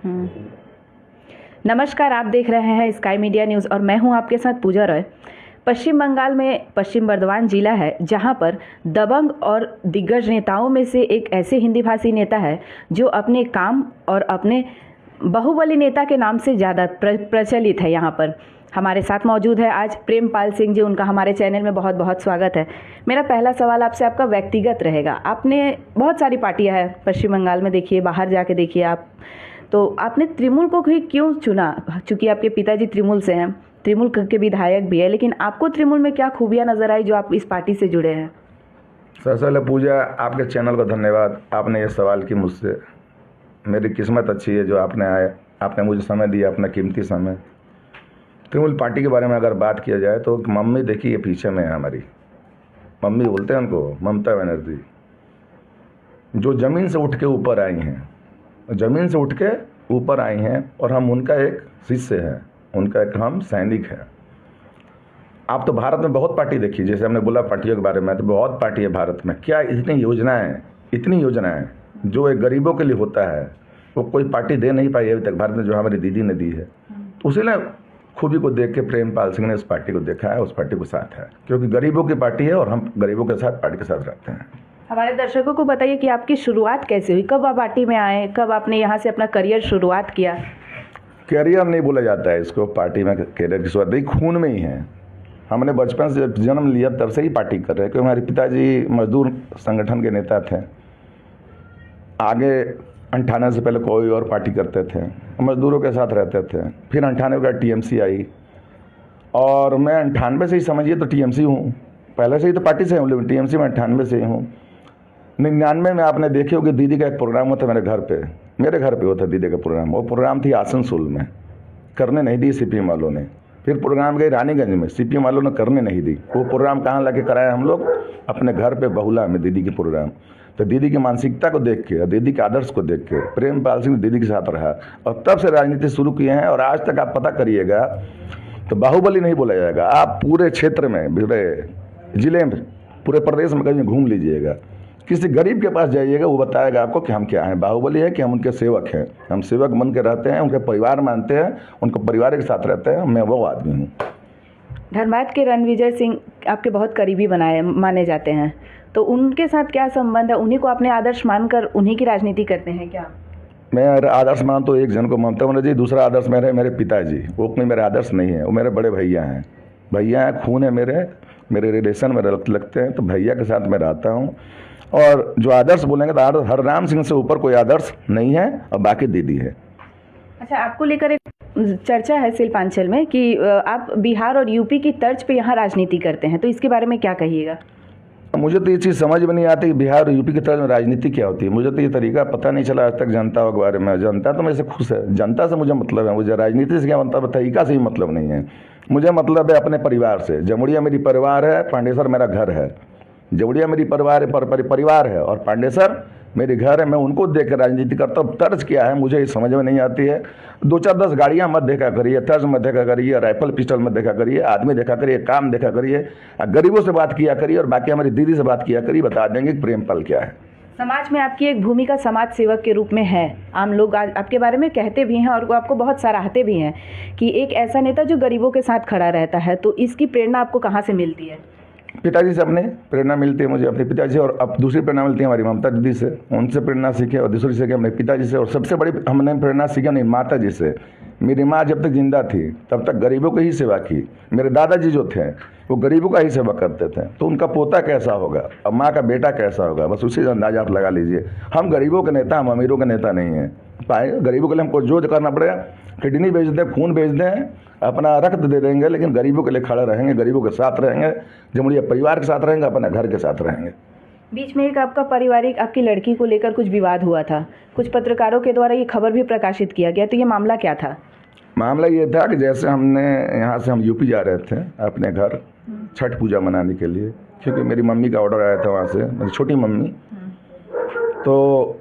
हम्म। नमस्कार, आप देख रहे हैं स्काई मीडिया न्यूज़ और मैं हूं आपके साथ पूजा रॉय। पश्चिम बंगाल में पश्चिम बर्धमान जिला है जहां पर दबंग और दिग्गज नेताओं में से एक ऐसे हिंदी भाषी नेता है जो अपने काम और अपने बाहुबली नेता के नाम से ज़्यादा प्रचलित है। यहाँ पर हमारे साथ मौजूद है आज प्रेमपाल सिंह जी। उनका हमारे चैनल में बहुत बहुत स्वागत है। मेरा पहला सवाल आपसे आपका व्यक्तिगत रहेगा। आपने बहुत सारी पार्टियां हैं पश्चिम बंगाल में, देखिए बाहर जाके देखिए आप, तो आपने तृणमूल को ही क्यों चुना? चूँकि आपके पिताजी तृणमूल से हैं, तृणमूल के विधायक भी है, लेकिन आपको तृणमूल में क्या खूबियाँ नजर आई जो आप इस पार्टी से जुड़े हैं? सबसे पहले पूजा, आपके चैनल को धन्यवाद। आपने ये सवाल की मुझसे, मेरी किस्मत अच्छी है जो आपने मुझे समय दिया, अपना कीमती समय। तृणमूल पार्टी के बारे में अगर बात किया जाए तो मम्मी देखिए पीछे में है हमारी, मम्मी बोलते हैं उनको, ममता बनर्जी, जो ज़मीन से उठ के ऊपर आई हैं, ज़मीन से उठ के ऊपर आई हैं और हम उनका एक शिष्य हैं, उनका एक हम सैनिक हैं। आप तो भारत में बहुत पार्टी देखी, जैसे हमने बोला पार्टियों के बारे में, तो बहुत पार्टी है भारत में। क्या इतनी योजनाएं जो एक गरीबों के लिए होता है वो कोई पार्टी दे नहीं पाई अभी तक भारत में, जो हमारी दीदी ने दी है। तो उसी ने खूबी को देख के प्रेमपाल सिंह ने उस पार्टी को देखा है, उस पार्टी को साथ है, क्योंकि गरीबों की पार्टी है और हम गरीबों के साथ पार्टी के साथ रहते हैं। हमारे दर्शकों को बताइए कि आपकी शुरुआत कैसे हुई, कब आप पार्टी में आए, कब आपने यहाँ से अपना करियर शुरुआत किया? करियर नहीं बोला जाता है इसको, पार्टी में करियर की शुरुआत नहीं, खून में ही है। हमने बचपन से जन्म लिया तब से ही पार्टी कर रहे हैं, क्योंकि हमारे पिताजी मजदूर संगठन के नेता थे। आगे 98 से पहले कोई और पार्टी करते थे, मजदूरों के साथ रहते थे। फिर 98 का टीएमसी आई और मैं 98 से ही समझिए तो टीएमसी हूँ, पहले से ही तो पार्टी से हूँ, लेकिन टीएमसी में 98 से ही हूँ। 99 में आपने देखे हो कि दीदी का एक प्रोग्राम होता मेरे घर पे होता दीदी का प्रोग्राम। वो प्रोग्राम थी आसनसोल में, करने नहीं दी सीपीएम वालों ने। फिर प्रोग्राम गई रानीगंज में, सीपीएम वालों ने करने नहीं दी। वो प्रोग्राम कहाँ लाके कराया हम लोग? अपने घर पे बहुला में, दीदी की प्रोग्राम। तो दीदी की मानसिकता को देख के, दीदी के आदर्श को देख के प्रेमपाल सिंह दीदी के साथ रहा और तब से राजनीति शुरू किए हैं। और आज तक आप पता करिएगा तो बाहुबली नहीं बोला जाएगा। आप पूरे क्षेत्र में, पूरे जिले में, पूरे प्रदेश में कहीं घूम लीजिएगा, किसी गरीब के पास जाइएगा, वो बताएगा आपको कि हम क्या हैं। बाहुबली है कि हम उनके सेवक हैं, हम सेवक बन के रहते हैं, उनके परिवार मानते हैं, उनको परिवार के साथ रहते हैं। मैं वो आदमी हूँ। धनबाद के रणविजय सिंह आपके बहुत करीबी माने जाते हैं, तो उनके साथ क्या संबंध है? उन्हीं को अपने आदर्श मानकर उन्हीं की राजनीति करते हैं क्या? मैं आदर्श मान तो एक जन को ममता बनर्जी, दूसरा आदर्श मेरे पिताजी। वो कोई मेरे आदर्श नहीं है, वो मेरे बड़े भैया हैं, खून है मेरे रिलेशन में लगते हैं, तो भैया के साथ मैं रहता हूँ। और जो आदर्श बोलेंगे तो हरराम सिंह से ऊपर कोई आदर्श नहीं है और बाकी दीदी है। अच्छा, आपको लेकर एक चर्चा है शिल्पांचल में कि आप बिहार और यूपी की तर्ज पे यहाँ राजनीति करते हैं, तो इसके बारे में क्या कहिएगा? मुझे तो ये चीज़ समझ में नहीं आती कि बिहार और यूपी की तर्ज में राजनीति क्या होती है। मुझे तो ये तरीका पता नहीं चला आज तक जनता के बारे में। जनता तो मेरे से खुश है, जनता से मुझे मतलब है, मुझे राजनीति से क्या मतलब, तरीका से ही मतलब नहीं है। मुझे मतलब है अपने परिवार से। जमुड़िया मेरी परिवार है, पांडेसर मेरा घर है। जमुड़िया मेरी परिवार है और पांडेसर मेरे घर है। मैं उनको देख कर राजनीति करता हूँ। तर्ज क्या है मुझे समझ में नहीं आती है। 2-4-10 गाड़ियाँ मत देखा करिए, तर्ज मत देखा करिए, राइफल पिस्टल मत देखा करिए, आदमी देखा करिए, काम देखा करिए, गरीबों से बात किया करिए और बाकी हमारी दीदी से बात किया करिए, बता देंगे कि प्रेमपाल क्या है। समाज में आपकी एक भूमिका समाज सेवक के रूप में है। आम लोग आज आपके बारे में कहते भी हैं और आपको बहुत सराहते भी हैं कि एक ऐसा नेता जो गरीबों के साथ खड़ा रहता है। तो इसकी प्रेरणा आपको कहाँ से मिलती है? पिताजी से अपने प्रेरणा मिलती है मुझे, अपने पिताजी, और अब दूसरी प्रेरणा मिलती है हमारी ममता दीदी से, उनसे प्रेरणा सीखे, और दूसरी सीखे अपने पिताजी से, और सबसे बड़ी हमने प्रेरणा सीखी अपनी माता जी से। मेरी माँ जब तक जिंदा थी तब तक गरीबों की ही सेवा की। मेरे दादाजी जो थे वो गरीबों का ही सेवा करते थे, तो उनका पोता कैसा होगा और माँ का बेटा कैसा होगा, बस उसी से अंदाजा आप लगा लीजिए। हम गरीबों के नेता, हम अमीरों के नेता नहीं हैं। पाए गरीबों के लिए हमको जो करना पड़ेगा, किडनी बेच दें, खून बेच दें, अपना रक्त दे देंगे, लेकिन गरीबों के लिए खड़े रहेंगे, गरीबों के साथ रहेंगे, जमुड़िया परिवार के साथ रहेंगे, अपने घर के साथ रहेंगे। बीच में एक आपका पारिवारिक, आपकी लड़की को लेकर कुछ विवाद हुआ था, कुछ पत्रकारों के द्वारा ये खबर भी प्रकाशित किया गया, तो ये मामला क्या था? मामला ये था कि जैसे हमने यहाँ से हम यूपी जा रहे थे अपने घर छठ पूजा मनाने के लिए, क्योंकि मेरी मम्मी का ऑर्डर आया था वहाँ से, मेरी छोटी मम्मी। तो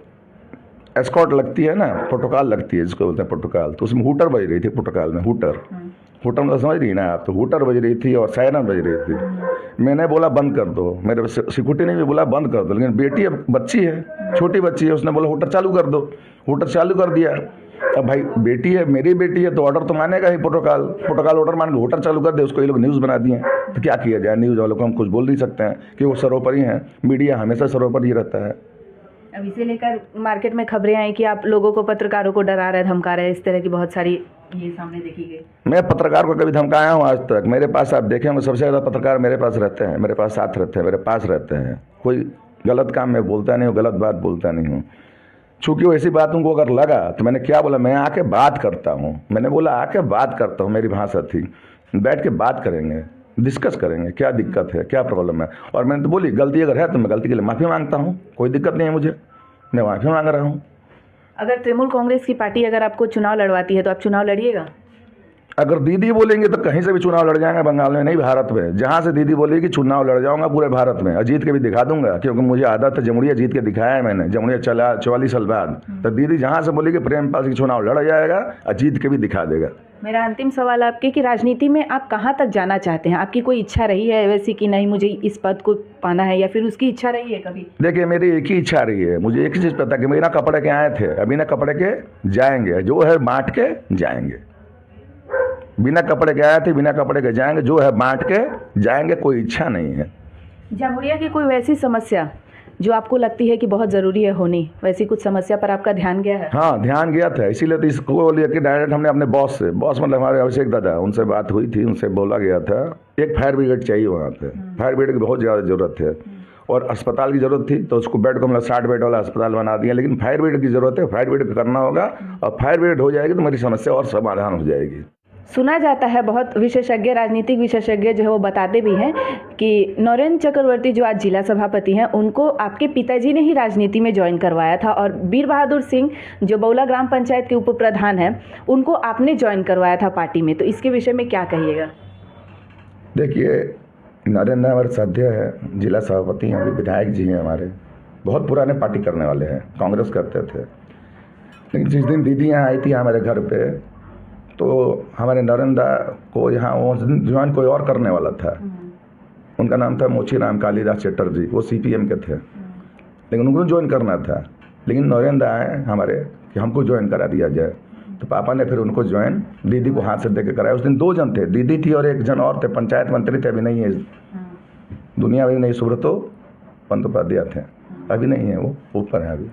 एस्कॉर्ट लगती है ना, प्रोटोकॉल लगती है जिसको बोलते हैं प्रोटोकॉल, तो उसमें हूटर बज रही थी। प्रोटोकॉल में हूटर मतलब समझ रही ना आप, तो हूटर बज रही थी और सायरन बज रही थी। मैंने बोला बंद कर दो, मेरे सिक्योरिटी ने भी बोला बंद कर दो, लेकिन बेटी अब बच्ची है, छोटी बच्ची है, उसने बोला होटल चालू कर दो, होटल चालू कर दिया। अब भाई बेटी है, मेरी बेटी है, तो ऑर्डर तो मानेगा ही, प्रोटोकॉल ऑर्डर मान के होटल चालू कर दे, उसको ये लोग न्यूज़ बना दिए। तो क्या किया जाए, न्यूज़ वालों को हम कुछ बोल नहीं सकते हैं कि वो सर्वोपरि हैं, मीडिया हमेशा सर्वोपरि रहता है। अब इसे लेकर मार्केट में खबरें आई कि आप लोगों को, पत्रकारों को डरा रहे, धमका रहे, इस तरह की बहुत सारी ये सामने देखी गई। मैं पत्रकार को कभी धमकाया हूँ आज तक? मेरे पास आप देखेंगे सबसे ज़्यादा पत्रकार मेरे पास रहते हैं, मेरे पास साथ रहते हैं, मेरे पास रहते हैं। कोई गलत काम मैं बोलता नहीं हूँ, गलत बात बोलता नहीं हूँ। चूँकि वो ऐसी बात उनको अगर लगा तो मैंने क्या बोला, मैं आके बात करता हूँ, मैंने बोला आके बात करता हूँ, मेरी भाषा थी, बैठ के बात करेंगे, डिस्कस करेंगे क्या दिक्कत है, क्या प्रॉब्लम है। और मैंने तो बोली गलती अगर है तो मैं गलती के लिए माफ़ी मांगता हूँ, कोई दिक्कत नहीं है मुझे, मैं माफ़ी मांग रहा हूँ। अगर तृणमूल कांग्रेस की पार्टी अगर आपको चुनाव लड़वाती है तो आप चुनाव लड़िएगा? अगर दीदी बोलेंगे तो कहीं से भी चुनाव लड़ जाएंगे, बंगाल में नहीं भारत में। जहाँ से दीदी बोलेगी चुनाव लड़ जाऊंगा पूरे भारत में, जीत के भी दिखा दूंगा, क्योंकि मुझे आदत है, जमुड़िया जीत के दिखाया है मैंने, जमुड़िया चला 44 साल बाद। तो दीदी जहाँ से बोलेगी प्रेम पास की चुनाव लड़ जाएगा और जीत के भी दिखा देगा। मेरा अंतिम सवाल आपके कि राजनीति में आप कहाँ तक जाना चाहते हैं? आपकी कोई इच्छा रही है वैसी कि नहीं मुझे इस पद को पाना है, या फिर उसकी इच्छा रही है कभी? देखिए मेरी एक ही इच्छा रही है, मुझे एक ही चीज़ पता है कि बिना कपड़े के आए थे, अभी ना कपड़े के जाएंगे, जो है बांट के जाएंगे। बिना कपड़े के आए थे, बिना कपड़े के जाएंगे, जो है बांट के जाएंगे, कोई इच्छा नहीं है। जमुड़िया की कोई वैसी समस्या जो आपको लगती है कि बहुत ज़रूरी है होनी, वैसी कुछ समस्या पर आपका ध्यान गया है? हाँ ध्यान गया था, इसीलिए तो इसको लेकर डायरेक्ट हमने अपने बॉस से, बॉस मतलब हमारे अभिषेक दादा, उनसे बात हुई थी, उनसे बोला गया था एक फायर ब्रिगेड चाहिए वहाँ पे, फायर ब्रिगेड की बहुत ज़्यादा ज़रूरत है, और अस्पताल की ज़रूरत थी, तो उसको बेड को मतलब 60 बेड वाला अस्पताल बना दिया। लेकिन फायर ब्रिगेड की ज़रूरत है, फायर ब्रिगेड करना होगा, और फायर ब्रिगेड हो जाएगी तो मेरी समस्या और समाधान हो जाएगी। सुना जाता है, बहुत विशेषज्ञ, राजनीतिक विशेषज्ञ जो है वो बताते भी हैं कि नरेंद्र चक्रवर्ती जो आज जिला सभापति हैं, उनको आपके पिताजी ने ही राजनीति में ज्वाइन करवाया था, और वीर बहादुर सिंह जो बौला ग्राम पंचायत के उप प्रधान हैं, उनको आपने ज्वाइन करवाया था पार्टी में। तो इसके विषय में क्या कहिएगा? देखिए नरेंद्र हमारे सदस्य है, जिला सभापति हैं, अभी विधायक जी हैं हमारे, बहुत पुराने पार्टी करने वाले हैं, कांग्रेस करते थे। लेकिन जिस दिन दीदी यहाँ आई थी हमारे घर पे, तो हमारे नरेंद्र को यहाँ वो ज्वाइन कोई और करने वाला था, उनका नाम था मोची राम कालीदास चटर्जी, वो CPM के थे, लेकिन उनको ज्वाइन करना था। लेकिन नरेंद्र आए हमारे कि हमको ज्वाइन करा दिया जाए, तो पापा ने फिर उनको ज्वाइन दीदी को हाथ से दे के कराया। उस दिन 2 जन थे, दीदी थी और एक जन और थे, पंचायत मंत्री थे, अभी नहीं है दुनिया में, नहीं सुब्रतो बंदोपाध्याय थे, अभी नहीं है, वो ऊपर है अभी।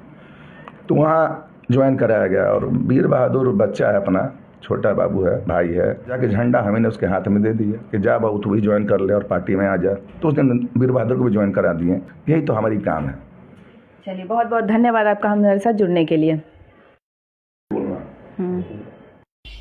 तो वहाँ ज्वाइन कराया गया, और वीर बहादुर बच्चा है अपना, छोटा बाबू है, भाई है, जाके झंडा हमने उसके हाथ में दे दिया कि जा बाबू तू भी ज्वाइन कर ले और पार्टी में आ जा। तो उस दिन वीर बहादुर को भी ज्वाइन करा दिए। यही तो हमारी काम है। चलिए, बहुत बहुत धन्यवाद आपका हमारे साथ जुड़ने के लिए।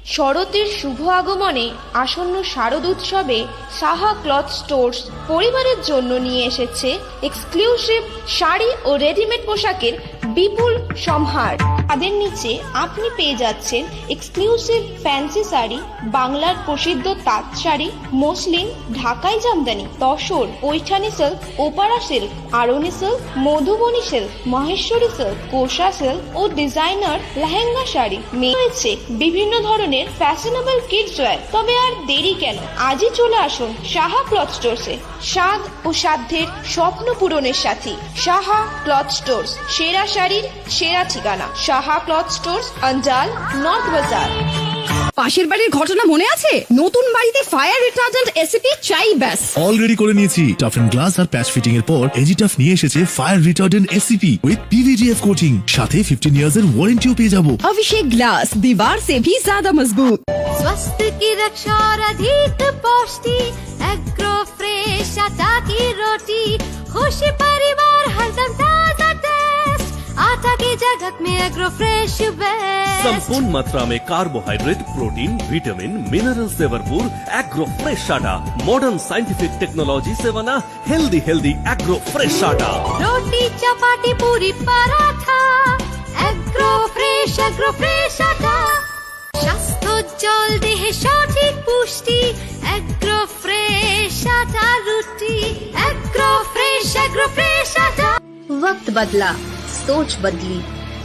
শরতের শুভ আগমনে আসন্ন শারদ উৎসবে সাহা ক্লথ স্টোর্স পরিবারের জন্য নিয়ে এসেছে এক্সক্লুসিভ শাড়ি ও রেডিমেড পোশাকের বিপুল সম্ভার। তাদের নিচে আপনি পেয়ে যাচ্ছেন এক্সক্লুসিভ ফ্যান্সি শাড়ি, বাংলার প্রসিদ্ধ তাঁত শাড়ি, মসলিন, ঢাকাই জামদানি, তসর, পৈঠানি সিল্ক, ওপারা সিল্ক, আরনি silk, Madhubani silk, Maheshwari silk, kosa silk ও ডিজাইনার লেহেঙ্গা শাড়ি। রয়েছে বিভিন্ন ধরনের ফ্যাশনেবল কিডস ওয়্যার। তবে আর দেরি কেন, আজই চলে আসুন সাহা ক্লথ স্টোরসে। স্বাদ ও সাধ্যের স্বপ্ন পূরণের সাথী সাহা ক্লথ স্টোরস, সেরা শাড়ির সেরা ঠিকানা, সাহা ক্লথ স্টোরস, অঞ্জাল, নর্থ বাজার। পাশের বাড়ির ঘটনা মনে আছে? নতুন বাড়িতে ফায়ার রিটার্ডেন্ট এসিপি চাই ব্যাস। অলরেডি করে নিয়েছি। টাফ এন্ড গ্লাস আর প্যাচ ফিটিং এর পর এজিটাফ নিয়ে এসেছে fire retardant ACP with PVDF coating, সাথে 15 ইয়ার্স এর ওয়ারেন্টিও পেয়ে যাবো। अभिषेक ग्लास दीवार से भी ज्यादा मजबूत। स्वास्थ्य की रक्षा और अधिक पौष्टि, एग्रो फ्रेश आटा की रोटी, खुशी परिवार हरदम ताजा टेस्ट, आटा की जगत में एग्रो फ्रेश बेस्ट। संपूर्ण मात्रा में कार्बोहाइड्रेट, प्रोटीन, विटामिन, मिनरल से भरपूर एग्रो फ्रेश आटा, मॉडर्न साइंटिफिक टेक्नोलॉजी से बना हेल्दी एग्रो फ्रेश आटा। रोटी चपाती पूरी पराठा, एग्रो फ्रेश आटा। স্বাস্থ্যোজ্জ্বল দেহে সঠিক পুষ্টি, एग्रो फ्रेश आटा रोटी, एग्रो फ्रेश आटा। वक्त बदला, सोच बदली,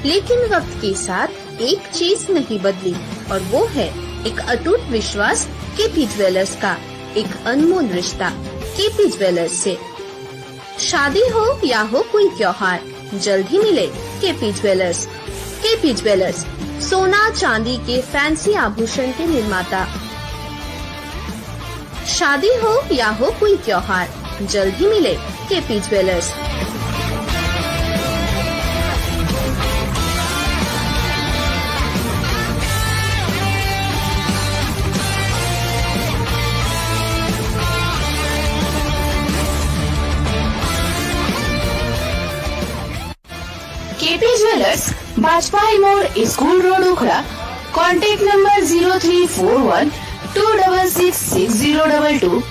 लेकिन वक्त के साथ एक चीज नहीं बदली, और वो है एक अटूट विश्वास KP ज्वेलर्स का, एक अनमोल रिश्ता। केपी ज्वेलर्स से। शादी हो या हो कोई त्योहार, जल्द ही मिले केपी ज्वेलर्स। केपी ज्वेलर्स, सोना चांदी के फैंसी आभूषण के निर्माता। शादी हो या हो कोई त्योहार, जल्द ही मिले KP jewellers. KP jewellers, Bajpai मोड़, school road, Ukhra. Contact number 0341 2666022।